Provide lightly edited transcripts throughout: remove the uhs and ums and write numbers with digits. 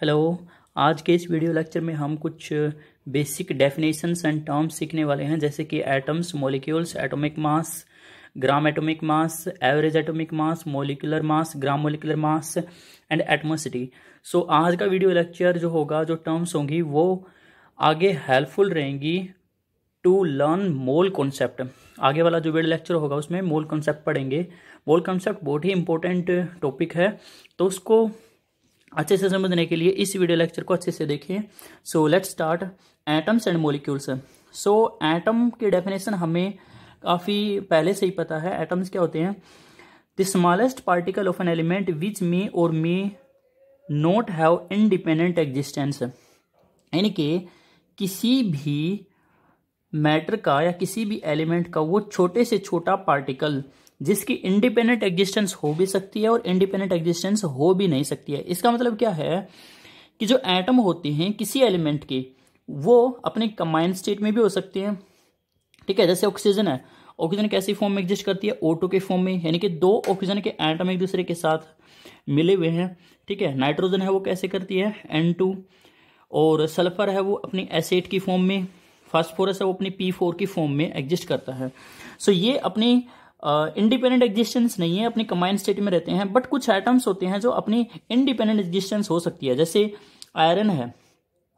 Hello. आज के इस वीडियो लेक्चर में हम कुछ बेसिक डेफिनेशंस एंड टर्म्स सीखने वाले हैं, जैसे कि atoms, molecules, atomic mass, gram atomic mass, average atomic mass, molecular mass, gram molecular mass and atomicity. So आज का वीडियो लेक्चर जो होगा, जो टर्म्स होंगी वो आगे हेल्पफुल रहेंगी टू लर्न मोल कॉन्सेप्ट। आगे वाला जो वीडियो लेक्चर होगा उसमें मोल कॉन्सेप्ट पढ़ेंगे। मोल कॉन्सेप्ट बहुत ही इंपॉर्टेंट टॉपिक है, तो उसको अच्छे से समझने के लिए इस वीडियो लेक्चर को अच्छे से देखिए। So let's start atoms and molecules. So atom की डेफिनेशन हमें काफ़ी पहले से ही पता है। एटम्स क्या होते हैं? The smallest particle of an element which may और may not have independent existence. यानी कि किसी भी मैटर का या किसी भी एलिमेंट का वो छोटे से छोटा पार्टिकल जिसकी इंडिपेंडेंट एग्जिस्टेंस हो भी सकती है और इंडिपेंडेंट एग्जिस्टेंस हो भी नहीं सकती है। इसका मतलब क्या है कि जो एटम होते हैं किसी एलिमेंट के, वो अपने कंबाइंड स्टेट में भी हो सकते हैं। ठीक है, जैसे ऑक्सीजन है, ऑक्सीजन कैसी फॉर्म में एग्जिस्ट करती है? O2 के फॉर्म में, यानी कि दो ऑक्सीजन के एटम एक दूसरे के साथ मिले हुए हैं। ठीक है, नाइट्रोजन है वो कैसे करती है? N2। और सल्फर है वो अपनी एसिड की फॉर्म में, फास्फोरस है वो अपनी P4 की फॉर्म में एग्जिस्ट करता है। सो ये अपनी इंडिपेंडेंट एग्जिस्टेंस नहीं है, अपनी कंबाइंड स्टेट में रहते हैं। बट कुछ एटम्स होते हैं जो अपनी इंडिपेंडेंट एग्जिस्टेंस हो सकती है। जैसे आयरन है,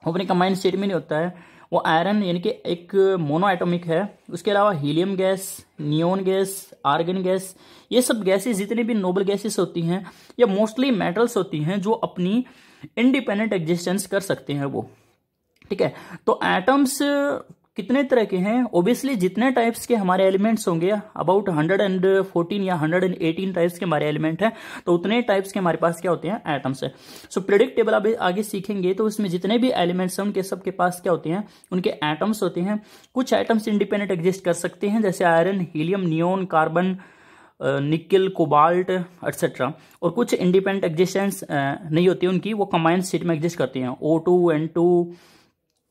वो अपनी कंबाइंड स्टेट में नहीं होता है। वो आयरन यानी कि एक मोनो एटॉमिक है। उसके अलावा helium gas, neon gas, argon gas, ये सब गैसेस जितनी भी नोबल गैसेस होती हैं या मोस्टली मेटल्स होती हैं जो अपनी इंडिपेंडेंट एग्जिस्टेंस कर सकते हैं वो। ठीक है, तो एटम्स कितने तरह के हैं? ओबियसली जितने टाइप्स के हमारे एलिमेंट्स होंगे, अबाउट 114 या 118 टाइप्स के हमारे एलिमेंट हैं, तो उतने टाइप्स के हमारे पास क्या होते हैं? एटम्स है। सो प्रेडिक्टेबल अब आगे सीखेंगे तो उसमें जितने भी एलिमेंट्स हैं उनके सबके पास क्या होते हैं? उनके एटम्स होते हैं। कुछ एटम्स इंडिपेंडेंट एग्जिस्ट कर सकते हैं, जैसे आयरन, हीलियम, नियोन, कार्बन, निकल, कोबाल्ट एक्सेट्रा। और कुछ इंडिपेंडेंट एग्जिस्टेंस नहीं होती उनकी, वो कंबाइंड स्टेट में एग्जिस्ट करती हैं। O2, N2,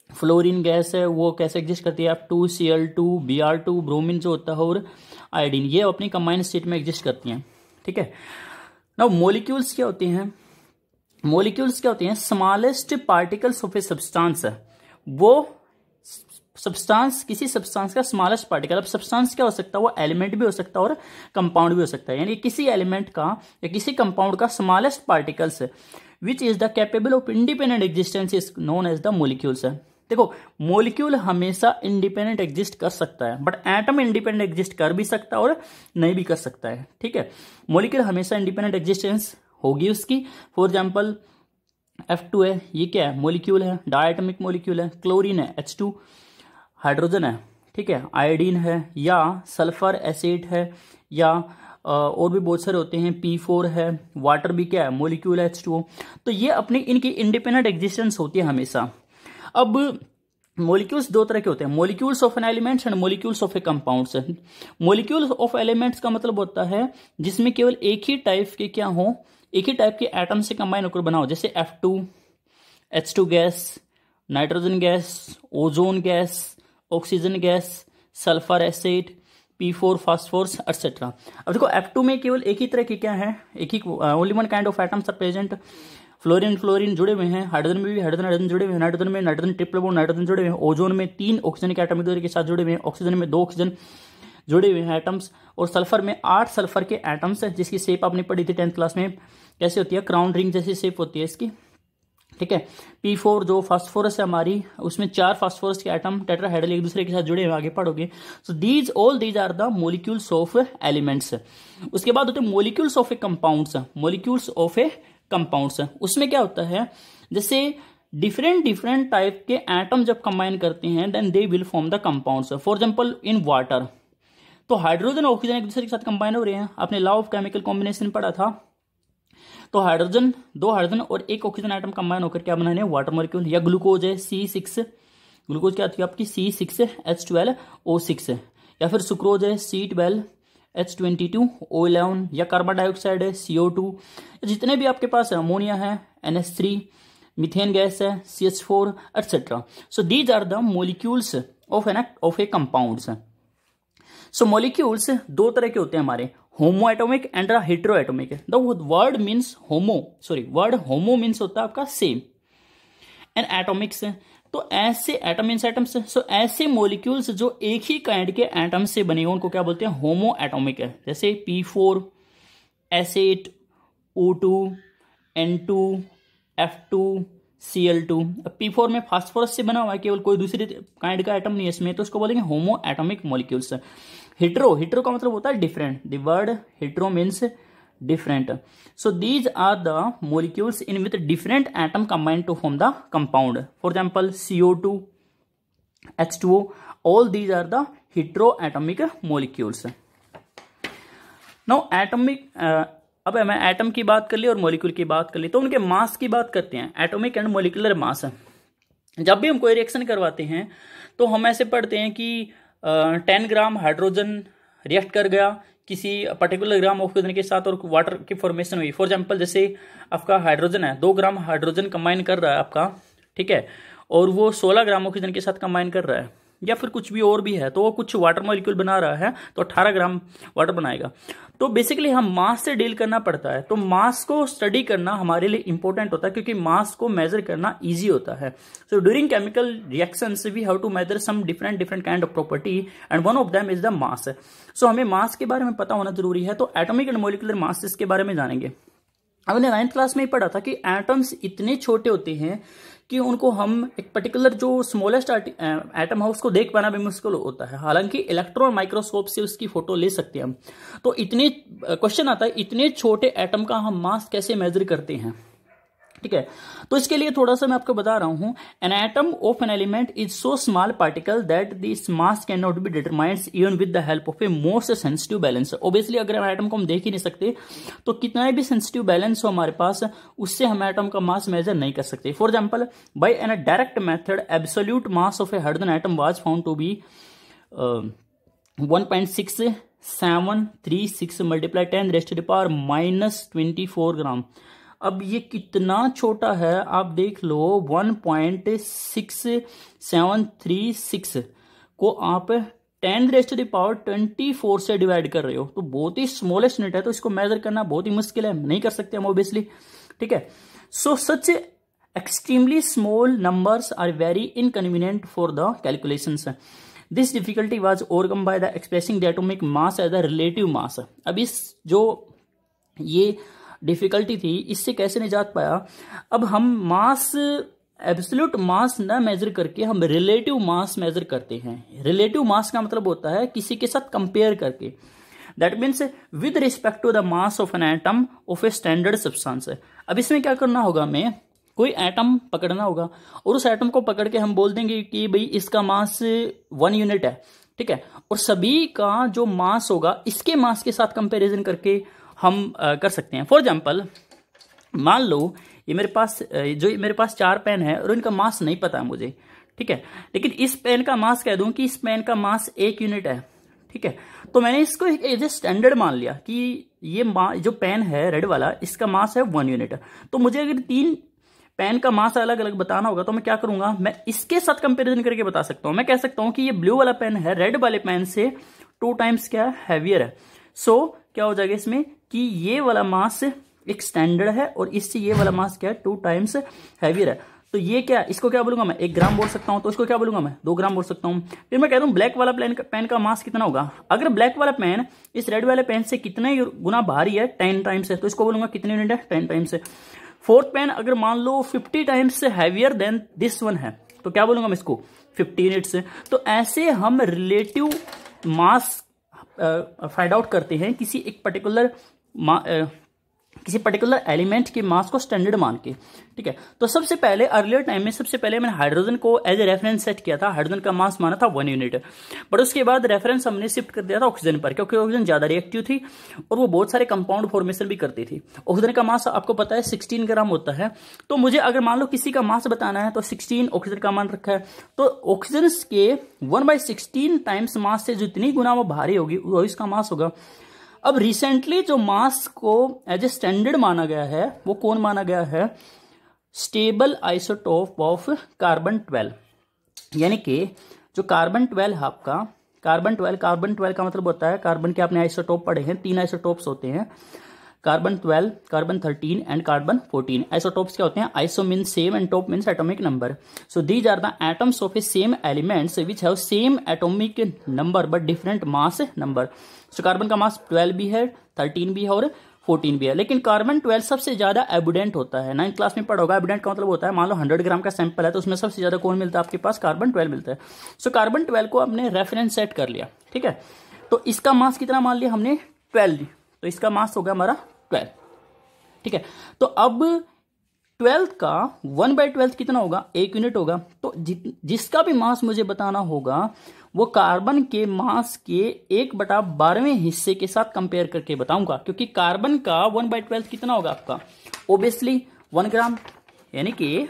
फ्लोरीन गैस है वो कैसे एग्जिस्ट करती है? F2Cl2, Br2, ब्रोमीन जो होता है, और आयोडीन, ये अपनी कंबाइंड स्टेट में एग्जिस्ट करती हैं। ठीक है, नाउ मॉलिक्यूल्स क्या होते हैं? मॉलिक्यूल्स क्या होते हैं? Smallest particles of a substance है वो सब्सटेंस, किसी सब्सटेंस का स्मॉलेस्ट पार्टिकल। अब सब्सटेंस क्या हो सकता है? वो एलिमेंट भी हो सकता है और कंपाउंड भी हो सकता है। यानी किसी एलिमेंट का या किसी कंपाउंड का smallest particles which is the capable of independent existence is known as the molecules है। देखो, मॉलिक्यूल हमेशा इंडिपेंडेंट एग्जिस्ट कर सकता है, बट एटम इंडिपेंडेंट एग्जिस्ट कर भी सकता है और नहीं भी कर सकता है। ठीक है, मॉलिक्यूल हमेशा इंडिपेंडेंट एग्जिस्टेंस होगी उसकी। फॉर एग्जांपल F2 है, ये क्या है? मॉलिक्यूल है, डायटोमिक मॉलिक्यूल है। क्लोरीन है H2, हाइड्रोजन है। ठीक है, आयोडीन है, या सल्फर एसिड है, या और भी बहुत सारे होते हैं। P4 है, वाटर भी क्या है? मॉलिक्यूल है, H2O। तो ये अपनी इनकी इंडिपेंडेंट एग्जिस्टेंस होती है हमेशा। अब मॉलिक्यूल्स दो तरह के होते हैं, molecules of an elements and molecules of a compounds. Molecules of elements का मतलब होता है जिसमें केवल एक ही टाइप के क्या हो, एक ही टाइप के एटम से कंबाइन होकर बना हो। जैसे F2, H2 gas, nitrogen gas, ozone gas, oxygen gas, sulphur acid, P4 phosphorus etcetera. अब देखो, F2 में केवल एक ही तरह के क्या है? एक ही, only one kind of atoms are present. Fluorine जुड़े हुए हैं, हाइड्रोजन में भी हाइड्रोजन जुड़े हुए हैं, नाइट्रोजन में नाइट्रोजन ट्रिपल बॉन्ड नाइट्रोजन जुड़े हुए हैं, ओजोन में 3 ऑक्सीजन के एटम एक दूसरे के साथ जुड़े हुए हैं, ऑक्सीजन में 2 ऑक्सीजन जुड़े हुए हैं एटम्स, और सल्फर में 8 सल्फर के एटम्स है, जिसकी शेप आपने पढ़ी थी 10th क्लास में, कैसे होती है? क्राउन रिंग जैसी शेप होती है इसकी। ठीक है, P4 जो फास्फोरस है हमारी, उसमें 4 फास्फोरस के एटम टेट्राहेड्रल एक दूसरे के साथ जुड़े हुए, आगे पढ़ोगे। So these are the molecules of elements. उसके बाद होते हैं molecules of a compounds. Molecules of a compounds, उसमें क्या होता है? जैसे डिफरेंट टाइप के एटम जब कंबाइन करते हैं then they will form the compounds. For example in water, तो हाइड्रोजन और ऑक्सीजन एक दूसरे के साथ कंबाइन हो रहे हैं। आपने लॉ ऑफ केमिकल कॉम्बिनेशन पढ़ा था। तो हाइड्रोजन, 2 हाइड्रोजन और 1 ऑक्सीजन एटम कंबाइन होकर क्या बनाने? Water molecule. या ग्लूकोज है C6, ग्लूकोज क्या आती है आपकी? C6H12O6। या फिर सुक्रोज है C12H22O11। या कार्बन डाइऑक्साइड है CO2। जितने भी आपके पास अमोनिया है NH3, मीथेन गैस है CH4 etcetera. So these are the molecules of a compounds. So molecules दो तरह के होते हैं हमारे, homo atomic and hetero atomic. The word means homo, word homo means होता है आपका सेम, एंड एटॉमिक्स, तो ऐसे एटम मीन्स एटम्स, सो ऐसे मॉलिक्यूल्स जो एक ही काइंड के एटम से बने हो उनको क्या बोलते हैं, होमो एटॉमिक है। जैसे P4, S8, O2, N2, F2, Cl2। अब P4 में फास्फोरस से बना हुआ है, केवल कोई दूसरी काइंड का एटम नहीं है इसमें, तो उसको बोलेंगे होमो एटॉमिक मॉलिक्यूल्स। हिट्रो का मतलब होता है different, the word hetero means different. So these are the molecules in with different atom combined to form the compound. For example, CO2, H2O, all these are the heteroatomic molecules. Now atomic अब मैं atom की बात कर ली और molecule की बात कर ली, तो उनके मास की बात करते हैं, एटॉमिक एंड मॉलिक्यूलर मास। जब भी हम कोई रिएक्शन करवाते हैं तो हम ऐसे पढ़ते हैं कि 10 ग्राम हाइड्रोजन रिएक्ट कर गया किसी पर्टिकुलर ग्राम ऑक्सीजन के साथ और वाटर की फॉर्मेशन हुई। फॉर एग्जांपल जैसे आपका हाइड्रोजन है, 2 ग्राम हाइड्रोजन कंबाइन कर रहा है आपका, ठीक है, और वो 16 ग्राम ऑक्सीजन के साथ कंबाइन कर रहा है, या फिर कुछ भी और भी है, तो वो कुछ वाटर मॉलिक्यूल बना रहा है तो 18 ग्राम वाटर बनाएगा। तो बेसिकली हम मास से डील करना पड़ता है, तो मास को स्टडी करना हमारे लिए इंपॉर्टेंट होता है क्योंकि मास को मेजर करना इजी होता है। So during chemical reactions we have to measure some different kind of property and one of them is the mass. सो हमें मास के बारे में पता होना जरूरी है, तो एटॉमिक एंड मॉलिक्यूलर मासेस के बारे में जानेंगे। हमने 9th क्लास में ही पढ़ा था कि एटम्स इतने छोटे होते हैं कि उनको हम एक पर्टिकुलर जो स्मॉलेस्ट एटम है उसको देख पाना भी मुश्किल होता है, हालांकि इलेक्ट्रॉन माइक्रोस्कोप से उसकी फोटो ले सकते हैं हम। तो इतने क्वेश्चन आता है इतने छोटे एटम का हम मास कैसे मेजर करते हैं, ठीक है। तो इसके लिए थोड़ा सा मैं आपको बता रहा हूं, N atom of an element is so small particle that this mass can not be determined even with the help of a most sensitive balance. Obviously अगर हम एटम को हम देख ही नहीं सकते तो कितना भी सेंसिटिव बैलेंस हो हमारे पास, उससे हम एटम का मास मेजर नहीं कर सकते। For example, by an direct method absolute mass of a hydrogen atom was found to be 1.6736 multiply 10⁻⁻⁻24 gram. अब ये कितना छोटा है आप देख लो, 1.6736 को आप 10⁻24 से डिवाइड कर रहे हो, तो बहुत ही स्मॉलेस्ट यूनिट है, तो इसको मेजर करना बहुत ही मुश्किल है, नहीं कर सकते हम ऑब्वियसली, ठीक है। So such extremely small numbers are very inconvenient for the calculations. This difficulty was overcome by the expressing the atomic mass as the relative mass. अब इस जो ये डिफिकल्टी थी इससे कैसे निजात पाया, अब हम मास एब्सोल्यूट मास ना मेजर करके हम रिलेटिव मास मेजर करते हैं। रिलेटिव मास का मतलब होता है किसी के साथ कंपेयर करके, that means with respect to the mass of an atom of a standard substance. अब इसमें क्या करना होगा, हमें कोई एटम पकड़ना होगा और उस एटम को पकड़ के हम बोल देंगे कि भाई इसका मास 1 यूनिट है, ठीक है, और सभी का जो मास होगा इसके मास के साथ कंपेरिजन करके हम कर सकते हैं। फॉर एग्जाम्पल, मान लो ये मेरे पास 4 पेन है और इनका मास नहीं पता है मुझे, ठीक है, लेकिन इस पेन का मास कह दूं कि इस पेन का मास 1 यूनिट है, ठीक है, तो मैंने इसको एज ए स्टैंडर्ड मान लिया कि ये जो पेन है रेड वाला इसका मास है 1 यूनिट। तो मुझे अगर 3 पेन का मास अलग अलग बताना होगा तो मैं क्या करूंगा, मैं इसके साथ कंपेरिजन करके बता सकता हूं। मैं कह सकता हूं कि ये ब्लू वाला पेन है रेड वाले पेन से 2 टाइम्स क्या हैवियर है। सो क्या हो जाएगा इसमें कि ये वाला मास एक स्टैंडर्ड है और इससे ये वाला मास क्या है 2 टाइम्स हैवियर है। तो ये क्या, इसको क्या बोलूंगा मैं, 1 ग्राम बोल सकता हूं, तो इसको क्या बोलूंगा मैं 2 ग्राम बोल सकता हूं। फिर मैं कह दूं ब्लैक वाला पेन का मास कितना होगा, अगर ब्लैक वाला पेन इस रेड वाले पेन से कितने गुना भारी है 10 टाइम्स है, तो इसको बोलूंगा कितने यूनिट है 10 टाइम्स है। फोर्थ पेन अगर मान लो 50 times heavier than this one है, तो क्या बोलूंगा मैं इसको 50 यूनिट्स। तो ऐसे हम रिलेटिव मास फाइंड आउट करते हैं किसी पर्टिकुलर एलिमेंट के मास को स्टैंडर्ड मान के, ठीक है। तो सबसे पहले अर्लियर टाइम में मैंने हाइड्रोजन को एज ए रेफरेंस सेट किया था, हाइड्रोजन का मास माना था 1 यूनिट, बट उसके बाद रेफरेंस हमने शिफ्ट कर दिया था ऑक्सीजन पर, क्योंकि ऑक्सीजन ज्यादा रिएक्टिव थी और वो बहुत सारे कंपाउंड फॉर्मेशन भी करती थी। ऑक्सीजन का मास आपको पता है 16 ग्राम होता है, तो मुझे अगर मान लो किसी का मास बताना है तो 16 ऑक्सीजन का मान रखा है, तो ऑक्सीजन के 1/16 टाइम्स मास से जितनी गुना वो भारी होगी वो इसका मास होगा। अब रिसेंटली जो मास को एज ए स्टैंडर्ड माना गया है वो कौन माना गया है, स्टेबल आइसोटोप ऑफ कार्बन 12, यानी कि जो कार्बन 12 है आपका, कार्बन 12 का मतलब होता है, कार्बन के आपने आइसोटोप पढ़े हैं, 3 आइसोटोप्स होते हैं, carbon 12, carbon 13 and carbon 14. Isotopes क्या होते हैं? Iso means same and top means atomic number. So these are the atoms of a same elements which have same atomic number but different mass number. So carbon का mass 12 भी है, 13 भी है और 14 भी है. लेकिन कार्बन 12 सबसे ज्यादा एबुडेंट होता है. 9th क्लास में पढ़ा होगा. एबुडेंट का मतलब होता है, मान लो 100 ग्राम का सैंपल है तो उसमें सबसे ज्यादा कौन मिलता है आपके पास? कार्बन 12 मिलता है. सो कार्बन 12 को हमने रेफरेंस सेट कर लिया. ठीक है, तो इसका मास कितना मान लिया हमने? 12. तो इसका मास हो गया हमारा 12. ठीक है, तो अब 12 का 1/12 कितना होगा? 1 यूनिट होगा. तो जिसका भी मास मुझे बताना होगा वो कार्बन के मास के 1/12वें हिस्से के साथ कंपेयर करके बताऊंगा, क्योंकि कार्बन का 1/12 कितना होगा आपका? ओबियसली 1 ग्राम. यानी कि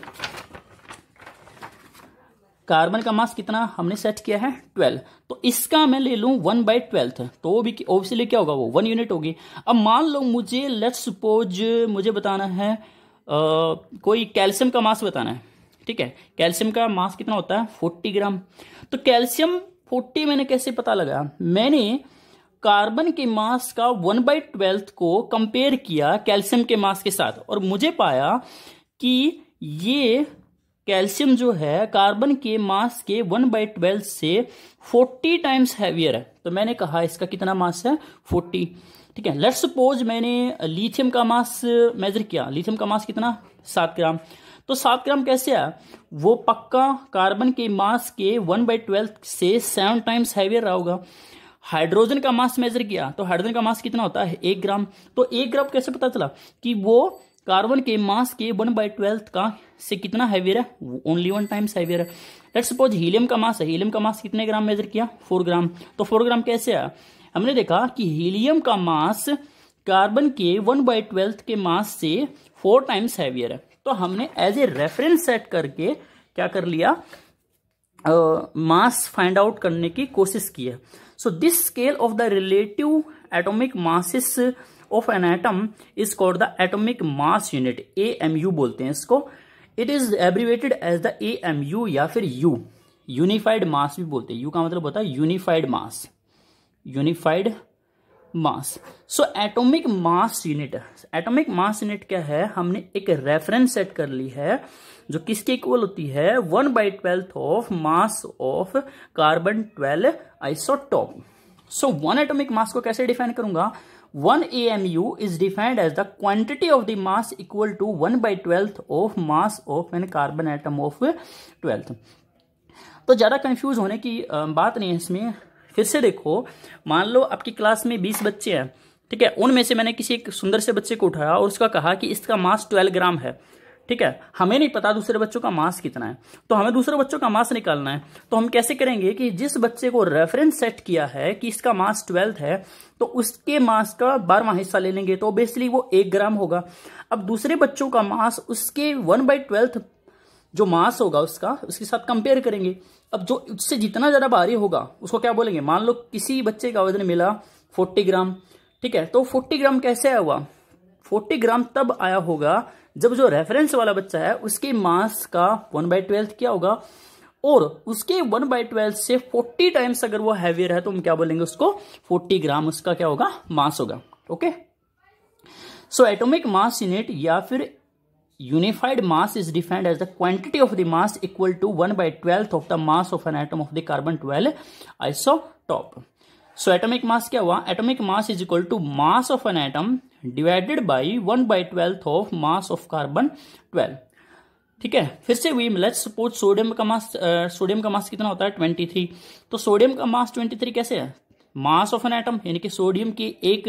कार्बन का मास कितना हमने सेट किया है? 12. तो इसका मैं ले लूं 1/12, तो वो भी ओबियसली क्या होगा? वो 1 यूनिट होगी. अब मान लो मुझे लेट्स सपोज मुझे बताना है कोई कैल्शियम का मास बताना है. ठीक है, कैल्शियम का मास कितना होता है? 40 ग्राम. तो कैल्शियम 40 मैंने कैसे पता लगा? मैंने कार्बन के मास का 1/12 को कंपेयर किया कैल्शियम के मास के साथ और मुझे पाया कि ये कैल्शियम जो है कार्बन के मास के 1/12 से 40 टाइम्स हैवियर है. तो मैंने कहा इसका कितना मास है? 40. ठीक है, लेट्स सपोज मैंने लिथियम का मास मेजर किया. लिथियम का मास कितना? 7 ग्राम. तो 7 ग्राम कैसे आया? वो पक्का कार्बन के मास के 1/12 से 7 टाइम्स हैवियर रहा होगा. हाइड्रोजन का मास मेजर किया तो हाइड्रोजन का मास कितना होता है? 1 ग्राम. तो 1 ग्राम कैसे पता चला कि वो कार्बन के मास के 1/12 का से कितना हैवियर है? ओनली 1 टाइम्स हैवियर है. लेट्स सपोज हीलियम का मास है. हीलियम का मास कितने ग्राम मेजर किया? 4 ग्राम. तो 4 ग्राम कैसे आया? हमने देखा कि हीलियम का मास कार्बन के 1/12 के मास से 4 टाइम्स हैवियर है. तो हमने एज ए रेफरेंस सेट करके क्या कर लिया? मास फाइंड आउट करने की कोशिश की है. So this scale of the relative atomic masses of an atom is called the atomic mass unit. AMU बोलते हैं इसको. It is abbreviated as the AMU या फिर U. यूनिफाइड मास भी बोलते हैं. U का मतलब होता है unified mass. Unified mass. So atomic mass unit. Atomic mass unit क्या है? हमने एक रेफरेंस सेट कर ली है जो किसके इक्वल होती है? 1/12 of mass of carbon 12 isotope. So 1 atomic mass को कैसे डिफाइन करूंगा? 1 AMU is defined as the quantity of the mass equal to 1/12 of mass of an carbon atom of 12. तो ज्यादा कंफ्यूज होने की बात नहीं है इसमें. फिर से देखो, मान लो आपकी क्लास में 20 बच्चे हैं. ठीक है, उनमें से मैंने किसी एक सुंदर से बच्चे को उठाया और उसका कहा कि इसका मास 12 ग्राम है. ठीक है, हमें नहीं पता दूसरे बच्चों का मास कितना है, तो हमें दूसरे बच्चों का मास निकालना है. तो हम कैसे करेंगे कि जिस बच्चे को रेफरेंस सेट किया है कि इसका मास 12 है तो उसके मास का 12वां हिस्सा ले लेंगे. तो ऑब्वियसली वो 1 ग्राम होगा. अब दूसरे बच्चों का मास उसके 1/12 जो मास होगा उसका उसके साथ कंपेयर करेंगे. अब जो उससे जितना ज्यादा भारी होगा उसको क्या बोलेंगे? मान लो किसी बच्चे का वजन मिला 40 ग्राम. ठीक है, तो 40 ग्राम कैसे आया हुआ? 40 ग्राम तब आया होगा जब जो रेफरेंस वाला बच्चा है उसके मास का 1/12 क्या होगा और उसके 1/12 से 40 टाइम्स अगर वो हैवियर है तो हम क्या बोलेंगे? उसको 40 ग्राम उसका क्या होगा? मास होगा. ओके, सो एटॉमिक मास यूनिट या फिर unified mass is defined as the quantity of the mass equal to 1/12 of the mass of an atom of the carbon 12 isotope. So atomic mass क्या हुआ? Atomic mass is equal to mass of an atom divided by 1/12 of mass of carbon 12. ठीक है, फिर से वही let's suppose sodium का मास कितना होता है? 23. तो सोडियम का मास 23 कैसे है? मास ऑफ एन एटम यानी कि सोडियम की एक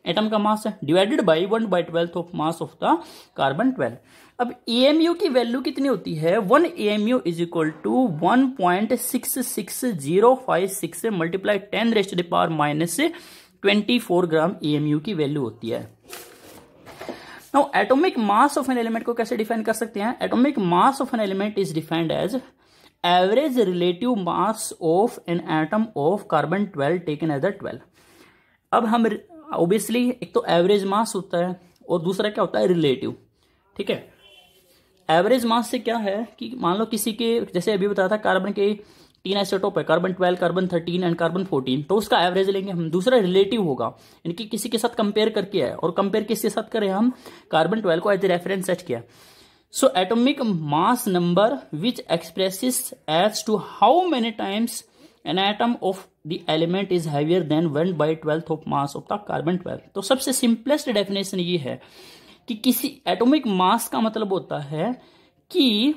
एटम का मास है divided by 1/12 of mass of the carbon 12. अब AMU की वैल्यू कितनी होती है? 1 AMU is equal to 1.66056 multiply 10⁻⁻24 gram AMU की वैल्यू होती है. Now atomic mass of an element को कैसे डिफाइन कर सकते हैं? Atomic mass of an element is defined as average relative mass of an atom of carbon 12 taken as 12. अब हम ऑब्वियसली एक तो एवरेज मास होता है और दूसरा क्या होता है? रिलेटिव. ठीक है, एवरेज मास से क्या है कि मान लो किसी के, जैसे अभी बताया था कार्बन के 3 आइसोटोप है, कार्बन 12, कार्बन 13 एंड कार्बन 14, तो उसका एवरेज लेंगे हम। दूसरा रिलेटिव होगा, इनकी किसी के साथ कंपेयर करके है, और कंपेयर किसके साथ करें हम, कार्बन 12 को एज ए रेफरेंस सेट किया। So atomic mass number which expresses as to how many times an atom of the element is heavier than 1/12 of mass of the carbon 12। तो सबसे सिंपलेस्ट डेफिनेशन ये है कि किसी atomic mass का मतलब होता है कि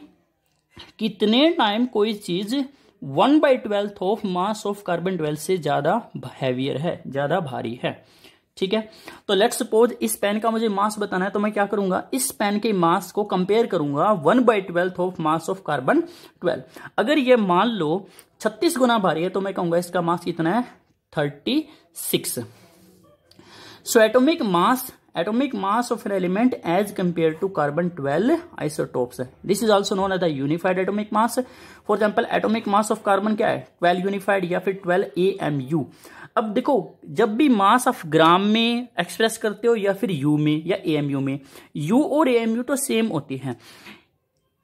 कितने टाइम कोई चीज 1/12 ऑफ मास ऑफ कार्बन 12 से ज्यादा हैवियर है, ज्यादा भारी है। ठीक है, तो लेट्स सपोज इस पेन का मुझे मास बताना है, तो मैं क्या करूंगा, इस पेन के मास को कंपेयर करूंगा 1/12 ऑफ मास ऑफ कार्बन 12। अगर ये मान लो 36 गुना भारी है, तो मैं कहूंगा इसका मास कितना है, 36। सो atomic mass of an element as compared to carbon 12 isotopes. This is also known as the unified atomic mass. For example, atomic mass of carbon क्या है, 12 unified या फिर 12 AMU। अब देखो, जब भी मास ऑफ ग्राम में एक्सप्रेस करते हो या फिर यू में या AMU में, यू और AMU तो सेम होती हैं।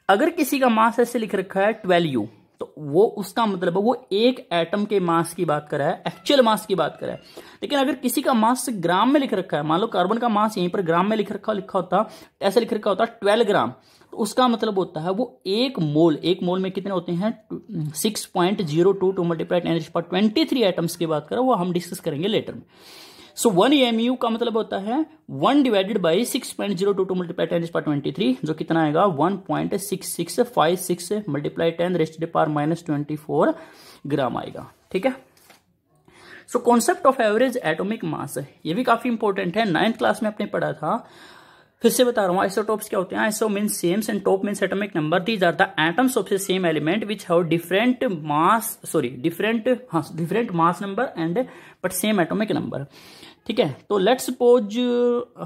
अगर किसी का मास ऐसे लिख रखा है 12U, तो वो उसका मतलब है वो एक एटम के मास की बात कर रहा है, एक्चुअल मास की बात कर रहा है। लेकिन अगर किसी का मास ग्राम में लिख रखा है, मान लो कार्बन का मास यहीं पर ग्राम में लिखा होता, ऐसे लिख रखा होता 12 ग्राम, तो उसका मतलब होता है वो एक मोल में कितने होते हैं, 6.02 टू मल्टीप्लाई 10⁻23 एटम्स की बात कर रहा है, वो हम डिस्कस करेंगे लेटर में। सो 1 AMU का मतलब होता है 1 डिवाइडेड बाई 6.02 टू मल्टीप्लाई 10⁻23, जो कितना आएगा 1.6656 मल्टीप्लाई 10⁻⁻24 ग्राम आएगा। ठीक है, so concept of average atomic मास, ये भी काफी इंपॉर्टेंट है, 9th क्लास में आपने पढ़ा था। फिर से बता रहा हूँ, आइसोटोप्स क्या होते हैं, iso means same and top means atomic number. These are the atoms of the same element which have different mass number and but same atomic number. ठीक है, तो लेट्स सपोज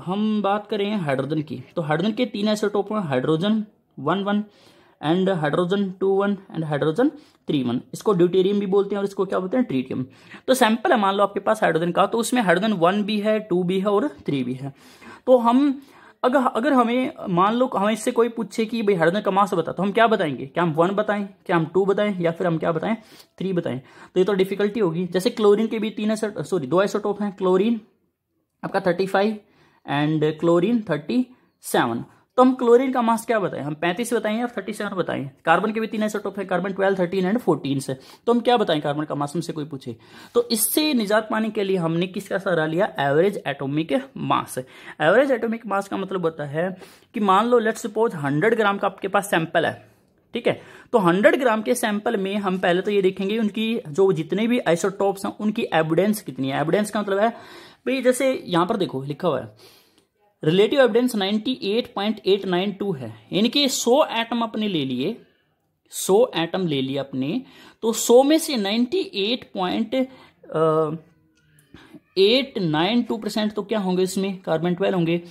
हम बात करें हाइड्रोजन की, तो हाइड्रोजन के 3 आइसोटोप हैं, hydrogen 1 and hydrogen 2 and hydrogen 3 इसको ड्यूटेरियम भी बोलते हैं और इसको क्या बोलते हैं, ट्रीटियम। तो सैंपल है मान लो आपके पास हाइड्रोजन का, तो उसमें हाइड्रोजन 1 भी है, 2 भी है और 3 भी है। तो हम अगर हमें मान लो हमें इससे कोई पूछे कि भाई हाइड्रोजन का मास बता, तो हम क्या बताएंगे, क्या हम 1 बताएं, क्या हम 2 बताएं, या फिर हम क्या बताएं, 3 बताएं। तो ये तो डिफिकल्टी होगी। जैसे क्लोरीन के भी 2 आइसोटोप हैं, क्लोरीन आपका 35 एंड क्लोरीन 37। तो हम क्लोरीन का मास क्या बताएं, हम 35 बताएं या 37 बताएं। कार्बन के भी 3 आइसोटोप है, कार्बन 12, 13 एंड 14 से, तो हम क्या बताएं कार्बन का मास, हमसे कोई पूछे। तो इससे निजात पाने के लिए हमने किसका सहारा लिया, average atomic mass. Average atomic मास का मतलब होता है कि मान लो लेट्स सपोज 100 ग्राम का आपके पास सैंपल है। ठीक है, तो 100 ग्राम के सैंपल में हम पहले तो ये देखेंगे उनकी जो जितने भी आइसोटोप्स हैं उनकी एविडेंस कितनी है। एविडेंस का मतलब है भाई, जैसे यहां पर देखो लिखा हुआ है रिलेटिव एविडेंस 98.892 है, इनके 100 एटम अपने ले लिए, 100 एटम ले लिए अपने, तो 100 में से 98.892% तो क्या होंगे इसमें, कार्बन 12 होंगे।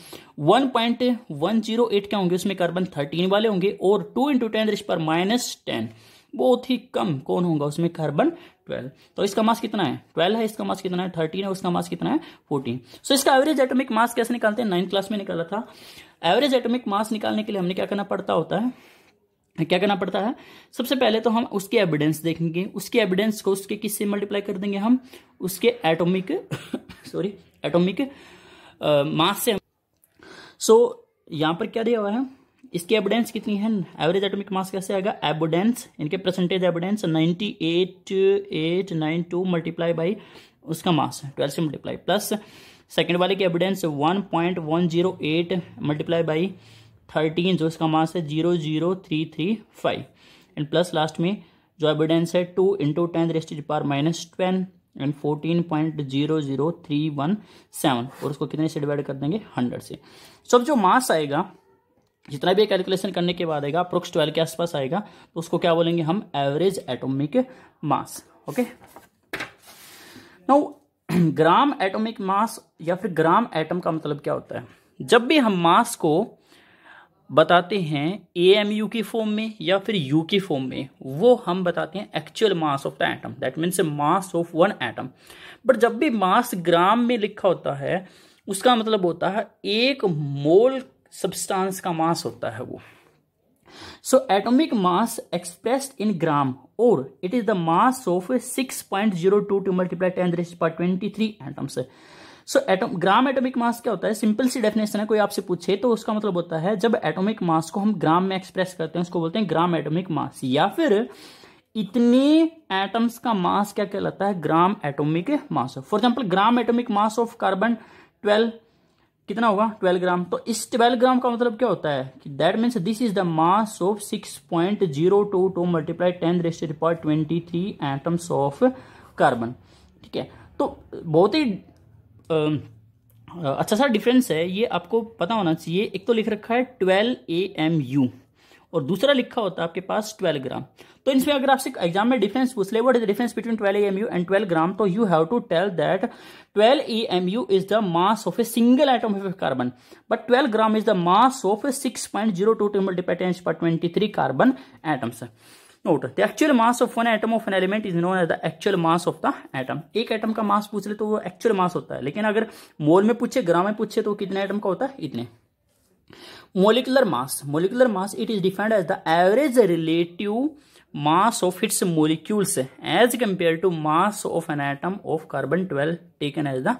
1.108 क्या होंगे उसमें, कार्बन 13 वाले होंगे, और 2 × 10⁻⁻10 बहुत ही कम कौन होगा उसमें, कार्बन 12। तो इसका मास कितना है, 12 है, इसका मास कितना है 13 है, उसका मास कितना है 14। सो इसका एवरेज एटॉमिक मास कैसे निकालते हैं, 9th क्लास में निकाला था। एवरेज एटॉमिक मास निकालने के लिए हमने क्या करना पड़ता है, सबसे पहले तो हम उसके एविडेंस देखेंगे, उसके एविडेंस को उसके किससे मल्टीप्लाई कर देंगे, हम उसके एटॉमिक मास से। सो यहां पर क्या दिया हुआ है, इसकी एविडेंस कितनी है, एवरेज एटॉमिक मास कैसे आएगा, एविडेंस इनके परसेंटेज एविडेंस 98.892 मल्टीप्लाई बाई उसका मास 12 से मल्टीप्लाई, प्लस सेकंड वाले की एविडेंस 1.108 मल्टीप्लाई बाई 13 जो इसका मास है 00335, एंड प्लस लास्ट में जो एविडेंस है 2 × 10⁻⁻10 एंड 14.00317, और उसको कितने से डिवाइड कर देंगे, 100 से। सब जो मास आएगा जितना भी कैलकुलेशन करने के बाद आएगा अप्रोक्स 12 के आसपास आएगा, तो उसको क्या बोलेंगे हम, एवरेज एटॉमिक मास। ओके, नाउ ग्राम एटॉमिक मास या फिर ग्राम एटम का मतलब क्या होता है, जब भी हम मास को बताते हैं AMU की फॉर्म में या फिर U की फॉर्म में, वो हम बताते हैं actual mass of the atom, that means mass of 1 atom. But जब भी मास ग्राम में लिखा होता है उसका मतलब होता है 1 मोल सब्सटेंस का मास होता है वो। सो एटॉमिक मास एक्सप्रेस्ड इन ग्राम और it is the mass of 6.02 to multiply 10⁻23 atoms. So atom gram atomic मास क्या होता है? सिंपल सी डेफिनेशन है, कोई आपसे पूछे तो उसका मतलब होता है जब एटॉमिक मास को हम ग्राम में एक्सप्रेस करते हैं उसको बोलते हैं ग्राम एटॉमिक मास, या फिर इतने एटम्स का मास क्या कहलाता है? ग्राम atomic mass. For example gram atomic mass of carbon 12 कितना होगा? 12 ग्राम। तो इस 12 ग्राम का मतलब क्या होता है कि that means this is the mass of 6.02 to multiply 10⁻23 atoms of carbon. ठीक है, तो बहुत ही अच्छा सा डिफरेंस है, ये आपको पता होना चाहिए। एक तो लिख रखा है 12 AMU और दूसरा लिखा होता है आपके पास 12 ग्राम। तो इनमें अगर आपसे एग्जाम में डिफरेंस पूछ ले what is the difference between 12 AMU and 12 gram, तो you have to tell that 12 AMU is the mass of a single atom of carbon but 12 gram is the mass of 6.02 to multiply 10⁻23 carbon atoms. Note the actual mass of one atom of an element is known as the actual mass of the atom. एक atom का mass पूछ ले तो वो actual mass होता है, लेकिन अगर मोल में पूछे, ग्राम में पूछे तो कितने एटम का होता है? इतने। Molecular mass it is defined as the average relative mass of its molecules as compare to mass of an atom of carbon 12 taken as the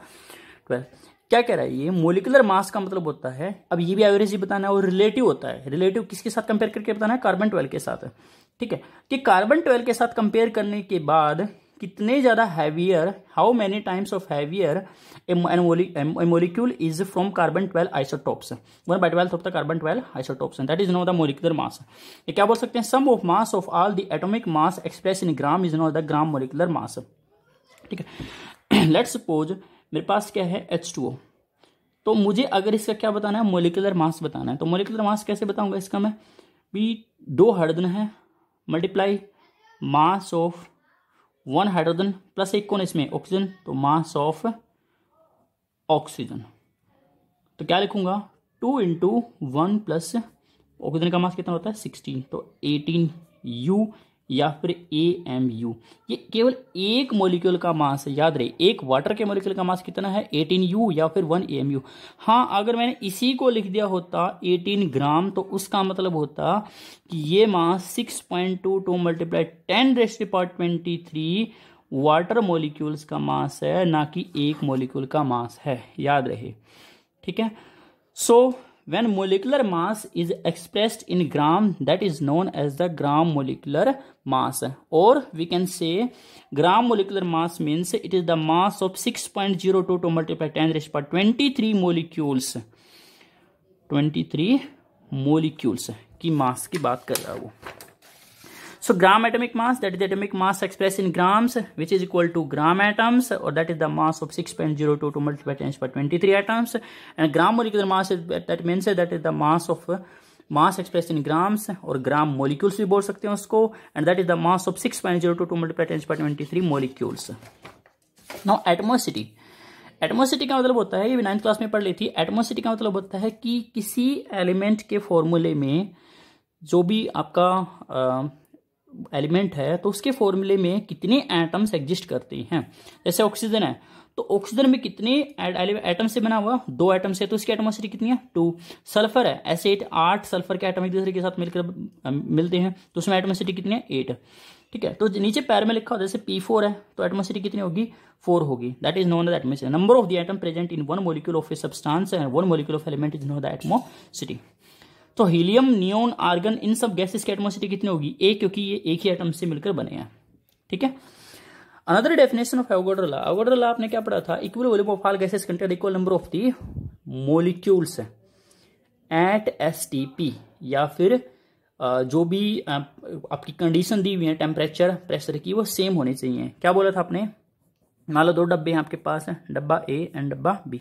12। क्या कह रहा है ये? मोलिकुलर मास का मतलब होता है, अब ये भी एवरेज ही बताना है और रिलेटिव होता है। रिलेटिव किसके साथ कंपेयर करके बताना है? कार्बन 12 के साथ। ठीक है, कि कार्बन 12 के साथ कंपेयर करने के बाद कितने ज्यादा heavier, how many times of heavier a molecule is from carbon 12 isotopes 1/12 of the carbon 12 isotopes, that is known the molecular mass. ये क्या बोल सकते हैं? Sum of mass of all the atomic mass express in gram is known the gram molecular mass. ठीक है, let's suppose मेरे पास क्या है? H2O। तो मुझे अगर इसका क्या बताना है? मोलिकुलर मास बताना है। तो मोलिकुलर मास कैसे बताऊंगा इसका मैं? भी 2 हाइड्रोजन है multiply mass of 1 hydrogen plus एक कौन इसमें? ऑक्सीजन, तो मास ऑफ ऑक्सीजन। तो क्या लिखूंगा? 2 × 1 प्लस ऑक्सीजन का मास कितना होता है? 16, तो 18U या फिर AMU। ये केवल एक मॉलिक्यूल का मास है, याद रहे। एक वाटर के मॉलिक्यूल का मास कितना है? 18U या फिर 1 AMU। हाँ, अगर मैंने इसी को लिख दिया होता 18 ग्राम तो उसका मतलब होता कि ये मास 6.2 टू मल्टीप्लाई 10⁻23 वाटर मॉलिक्यूल्स का मास है, ना कि एक मॉलिक्यूल का मास है, याद रहे। ठीक है, सो when molecular mass is expressed in gram, that is known as the gram molecular mass, or we can say gram molecular mass means it is the mass of 6.02 to multiply 10⁻23 molecules की मास की बात कर रहा है वो। So gram atomic mass, that is the atomic mass expressed in grams, which is equal to gram atoms, or that is the mass of 6.02 to multiply 10⁻23 atoms. And gram molecular mass is, that means that is the mass of mass expressed in grams, और gram molecules भी बोल सकते हैं उसको, and that is the mass of 6.02 to multiply 10⁻23 molecules. Now atmosity. एटमोसिटी का मतलब होता है, ये 9th क्लास में पढ़ ली थी। एटमोसिटी का मतलब होता है कि किसी एलिमेंट के फॉर्मूले में जो भी आपका एलिमेंट है तो उसके फॉर्मूले में कितने एटम्स एग्जिस्ट करते हैं। जैसे ऑक्सीजन है तो ऑक्सीजन में कितने एटम से बना हुआ? 2 एटम से, तो उसकी एटमोसिटी कितनी है? 2। सल्फर है, ऐसे 8 सल्फर के एटम एक दूसरे के साथ मिलकर मिलते हैं तो उसमें एटमोसिटी कितनी है? 8। ठीक है, तो नीचे पैर में लिखा होता है जैसे P4 है तो एटमोसिटी कितनी होगी? 4 होगी। That is known as atomicity. Number of the atom present in 1 molecule of a substance and 1 molecule of element is known as atomicity. तो हीलियम, नियोन, आर्गन, इन सब गैसेस की एटमोसिटी कितनी होगी? 1, क्योंकि ये एक ही एटम से मिलकर बने हैं। ठीक है, another definition of Avogadro law. Avogadro law आपने क्या पढ़ा था? Equal volume of all gases contain equal number of the molecules at STP, या फिर जो भी आपकी कंडीशन दी हुई है टेम्परेचर प्रेशर की वो सेम होनी चाहिए। क्या बोला था आपने? मान लो 2 डब्बे हैं आपके पास है, डब्बा A एंड डब्बा B।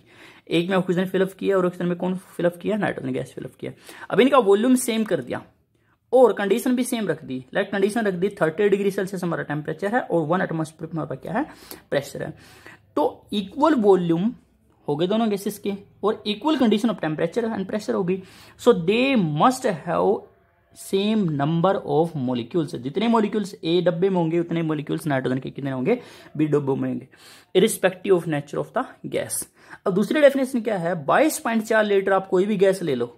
एक में ऑक्सीजन फिलअप किया और ऑक्सीजन में कौन फिलअप किया? नाइट्रोजन गैस फिलअप किया। अब इनका वॉल्यूम सेम कर दिया और कंडीशन भी सेम रख दी। लाइक कंडीशन रख दी 30 डिग्री सेल्सियस हमारा टेम्परेचर है और 1 एटमॉस्फेयर हमारा क्या है? प्रेशर है। तो इक्वल वॉल्यूम हो गए दोनों गैसेस के और equal condition of temperature and pressure होगी। So they must have same number of molecules. जितने मॉलिक्यूल्स A डब्बे में होंगे उतने मॉलिक्यूल्स नाइट्रोजन के कितने होंगे? B डब्बों में होंगे, irrespective of nature of the gas. अब दूसरी डेफिनेशन क्या है? 22.4 लीटर आप कोई भी गैस ले लो,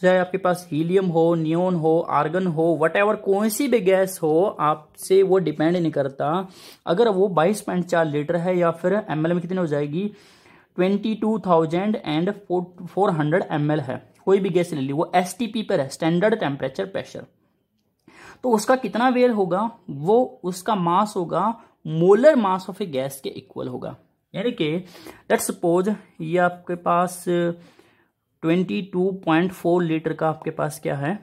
चाहे आपके पास हीलियम हो, नियोन हो, आर्गन हो, वटएवर कोई सी भी गैस हो, आपसे वो डिपेंड नहीं करता। अगर वो 22.4 लीटर है या फिर ml में कितनी हो जाएगी 22,400 ml है, कोई भी गैस ले ली, वो STP पर है, स्टैंडर्ड टेम्परेचर प्रेशर, तो उसका कितना वेट होगा, वो उसका मास होगा molar mass of A gas के इक्वल होगा। यानी कि लेट्स सपोज ये आपके पास 22.4 लीटर का आपके पास क्या है,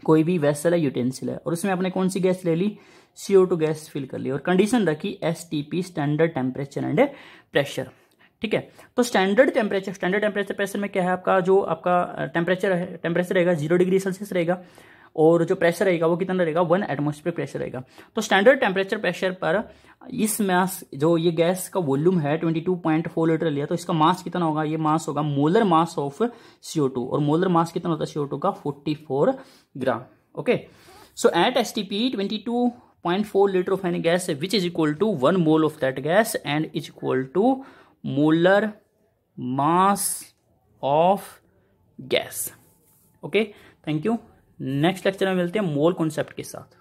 कोई भी वेसल है, यूटेंसिल है, और उसमें आपने कौन सी गैस ले ली, CO2 गैस फिल कर ली और कंडीशन रखी STP, standard temperature and pressure. ठीक है, तो स्टैंडर्ड टेम्परेचर प्रेशर में क्या है, आपका जो आपका टेम्परेचर रहेगा 0 डिग्री सेल्सियस रहेगा, और जो प्रेशर रहेगा वो कितना रहेगा 1 एटमॉस्फेयर प्रेशर रहेगा। तो स्टैंडर्ड टेम्परेचर प्रेशर पर इस मास, जो ये गैस का वॉल्यूम है 22.4 लीटर लिया, तो इसका मास कितना होगा, ये मास होगा मोलर मास ऑफ CO2, और मोलर मास कितना होता है CO2 का 44 gram. Okay, so at STP 22.4 litre of any gas which is equal to 1 mole of that gas and is equal to molar mass of gas. Okay, thank you. Next lecture में मिलते हैं mole concept के साथ।